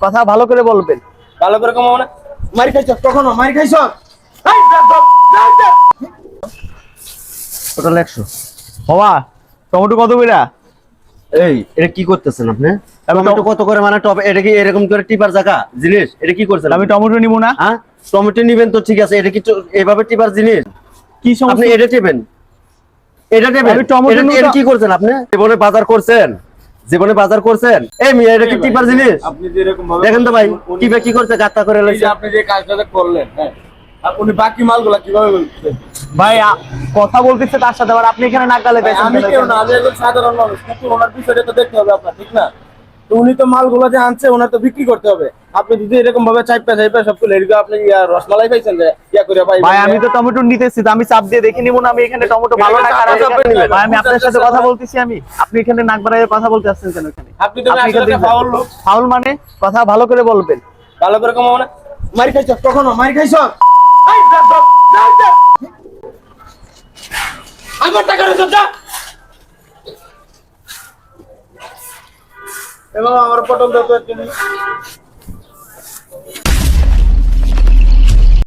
কথা ভালো করে বলবেন। ভালো করে কমাও না। মারি খাইছ কখনো? মারি খাইছ? টোটাল 100। বাবা টমেটো কত কইরা? এই এটা কি করতেছেন আপনি? আমি টমেটো কত করে মানে টপ এটা কি এরকম করে টিপার জায়গা জিনিস? এটা কি করছেন? আমি টমেটো নিব না। হ্যাঁ টমেটো নিবেন তো ঠিক আছে, এটা কি এভাবে টিপার জিনিস? কি আপনি সমস্যা? এটা টিবেন, এটা টিবেন। আমি টমেটো নিব এটা না। কি করছেন আপনি? জীবনে বাজার করছেন? জীবনে বাজার করছেন? এই মিয়া এটা কি টিপার জিনিস? আপনি যে এরকম ভাবে দেখেন তো ভাই টিপে কি করছে, গাত্তা করে এই যে লাইছে। আপনি যে কাজটা করলেন, হ্যাঁ, আর উনি বাকি মালগুলা কিভাবে বলছেন? ভাই কথা বলতেছে তার সাথে, আবার আপনি এখানে নাক গালে দিয়েছেন আমি কেন? কেউ না, আমি একজন সাধারণ মানুষ, কিন্তু ওনার বিষয়টা তো দেখতে হবে আপনার, ঠিক না? তো উনি তো মালগুলো যে আনছে ওনার তো বিক্রি করতে হবে। আপনি যদি এরকম ভাবে চাইপা সব তুলে এদিকে আপনি রসমালাই পাইছেন যে করে পাই। ভাই আমি তো টমেটো নিতেছি, তো আমি চাপ দিয়ে দেখে নিব না আমি এখানে টমেটো ভালো না খারাপ? ভাই আমি আপনার সাথে কথা বলতেছি, আপনি এখানে নাক বাড়াইয়ে কথা বলতে আসছেন কেন এখানে? আপনি তো আসলে ফাউল লোক। ফাউল মানে কথা ভালো করে বলবেন। ভালো করে কমাও না। মারি খাইছ কখনো? মারি খাইছ? আমার টাকা রে যা। এবং আমার পটল দাও তো একটু।